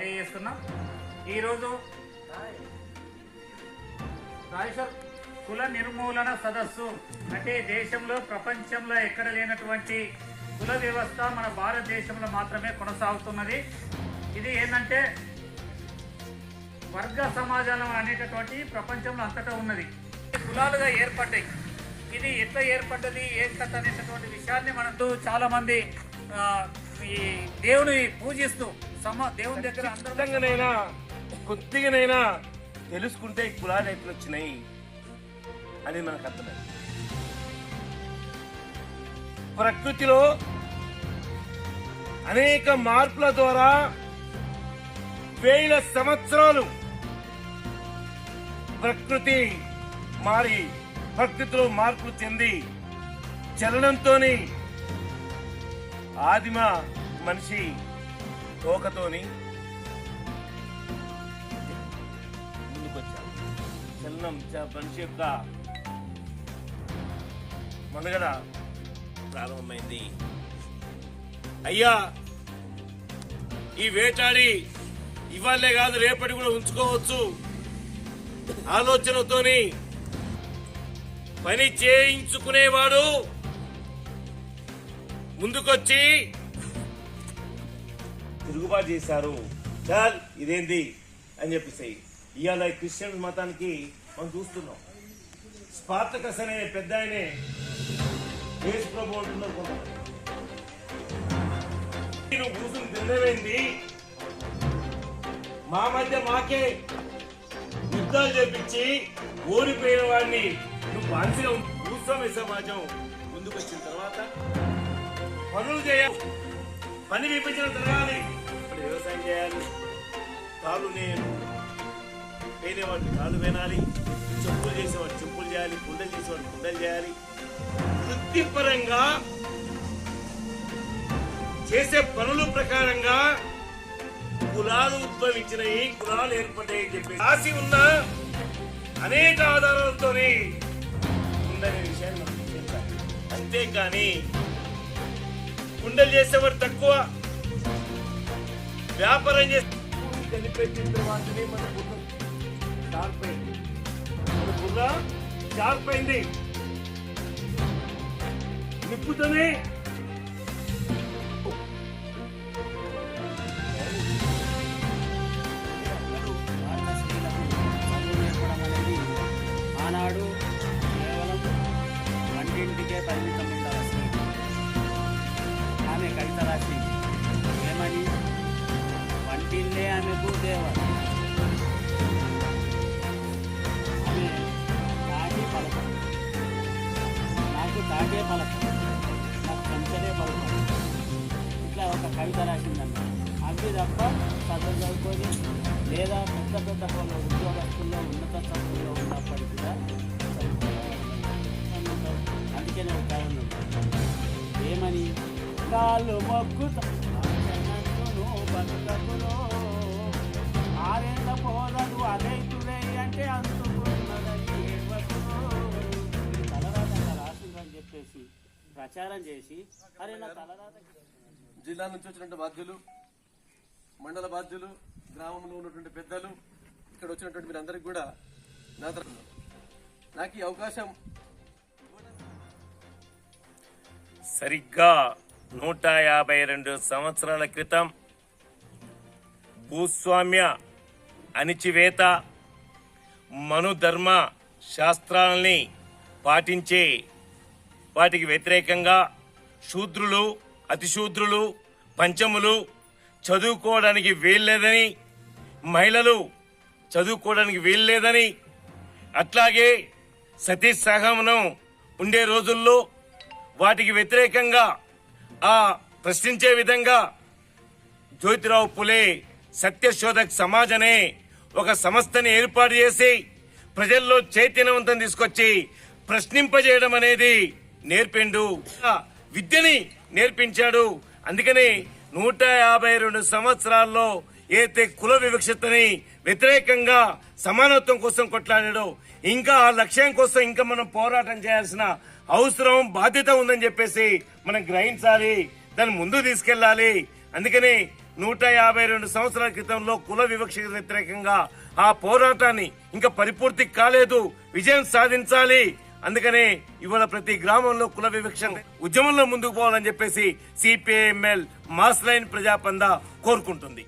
తెలియజేస్తున్నాం. ఈరోజు రాయసర్ కుల నిర్మూలన సదస్సు అంటే దేశంలో ప్రపంచంలో ఎక్కడ లేనటువంటి కుల వ్యవస్థ మన భారతదేశంలో మాత్రమే కొనసాగుతున్నది. ఇది ఏంటంటే వర్గ సమాజం అనేటటువంటి ప్రపంచంలో అంతటా ఉన్నది. కులాలుగా ఏర్పడ్డాయి. ఇది ఎట్లా ఏర్పడ్డది ఏం కథ అనేటటువంటి విషయాన్ని మనతో చాలా మంది ఈ దేవుని పూజిస్తూ దేవుని దగ్గర అందరినైనా కొద్దిగానైనా తెలుసుకుంటే ఈ కులాలు ఎట్లా వచ్చినాయి అని మనకు అర్థమైంది. ప్రకృతిలో అనేక మార్పుల ద్వారా వేల సంవత్సరాలు ప్రకృతి మారి ప్రకృతిలో మార్పులు చెంది చలనంతో ఆదిమ మనిషి తోకతోని ముందుకొచ్చాడు. చలనం మనిషి యొక్క మనుగడ ప్రారంభమైంది. అయ్యా, ఈ వేటాడి ఇవాళే కాదు రేపటి కూడా ఉంచుకోవచ్చు ఆలోచనతోని పని చేయించుకునేవాడు ముందుకొచ్చి తిరుగుబాటు చేశారు. చాల్ ఇదేంది అని చెప్పేసి ఇవాళ క్రిస్టియన్ మతానికి మనం చూస్తున్నాం. స్పార్టకస్ అనే పెద్ద ఆయనే యేసు ప్రభు అంటున్నారు, నువ్వు కూర్చుని తినవేంది, మా మధ్య మాకే యుద్ధాలు చేపించి ఓడిపోయిన వాడిని నువ్వు బానిసగా భూస్వామ్య సమాజం ముందుకు వచ్చిన తర్వాత పనులు చేయాలి, పని విభజన జరగాలి, వ్యవసాయం చేయాలి, తాళ్ళు నేను పేనేవాడిని తాళ్ళు వినాలి, చెప్పులు చేసేవాడు చెప్పులు చేయాలి, కుండలు చేసేవాడు కుండలు చేయాలి. వృత్తిపరంగా చేసే పనుల ప్రకారంగా కులాలు ఉద్భవించినాయి, కులాలు ఏర్పడ్డాయి అని చెప్పి రాసి ఉన్న అనేక ఆధారాలతోనే ఉందనే విషయాన్ని మనం చెప్పాలి. అంతేకాని కుండలు చేసేవాడు తక్కువ, వ్యాపారం చేసే కనిపెట్టిన తర్వాతనే మన బుర్ర షార్ప్ అయింది. మన బుర్ర షార్ప్ అయింది. నిప్పుతోనే ఆనాడు కేవలం వంటింటికే పరిమితం ఉండాల్సి ఆమె కవిత రాసి ఏమని, వంటిల్లే ఆమెకు దేవత, ఆమె తాటి పలకం, నాకు తాటే పలకం, నాకు కంచనే పలకం, ఇట్లా ఒక కవిత రాసిందన్న. అవి తప్ప చదువు చదువుకొని లేదా పెద్ద పెద్ద ఉద్యోగస్తుల్లో ఉన్నత చదువుల్లో ఉన్నప్పటికీ కూడా అందుకనే ఒక కారణం ఏమని, కాళ్ళు మొక్కును బతుకకులో ఆరేళ్ళ పోరడు అదైతుడే అంటే అందుకున్నదని తలరాత రాసిందని చెప్పేసి ప్రచారం చేసి అరే నా తలరాత. జిల్లా నుంచి వచ్చినటువంటి బాధ్యులు, మండల బాధ్యులు, గ్రామంలో ఉన్నటువంటి పెద్దలు, ఇక్కడ వచ్చినటువంటి మీరందరికీ కూడా నా తరఫున నాకు ఈ అవకాశం సరిగ్గా 152 సంవత్సరాల క్రితం భూస్వామ్య అణిచివేత మనుధర్మ శాస్త్రాలని పాటించే వాటికి వ్యతిరేకంగా శూద్రులు, అతిశూద్రులు, పంచములు చదువుకోవడానికి వీల్లేదని, మహిళలు చదువుకోవడానికి వీల్లేదని, అట్లాగే సతీ సహగమనం ఉండే రోజుల్లో వాటికి వ్యతిరేకంగా ప్రశ్నించే విధంగా జ్యోతిరావు పులే సత్యశోధక్ సమాజ్ అనే ఒక సంస్థని ఏర్పాటు చేసి ప్రజల్లో చైతన్యవంతం తీసుకొచ్చి ప్రశ్నింపజేయడం అనేది నేర్పిండు, విద్యని నేర్పించాడు. అందుకని 152 సంవత్సరాల్లో ఏతే కుల వివక్షతని వ్యతిరేకంగా సమానత్వం కోసం కొట్లాడాడో ఇంకా ఆ లక్ష్యం కోసం ఇంకా మనం పోరాటం చేయాల్సిన అవసరం, బాధ్యత ఉందని చెప్పేసి మనం గ్రహించాలి, దాన్ని ముందు తీసుకెళ్లాలి. అందుకని 152 సంవత్సరాల క్రితంలో కుల వివక్షకు వ్యతిరేకంగా ఆ పోరాటాన్ని ఇంకా పరిపూర్తి కాలేదు, విజయం సాధించాలి. అందుకనే ఇవాళ ప్రతి గ్రామంలో కుల వివక్ష ఉద్యమంలో ముందుకు పోవాలని చెప్పేసి సిపిఐఎంఎల్ మాస్ లైన్ ప్రజాపంద కోరుకుంటుంది.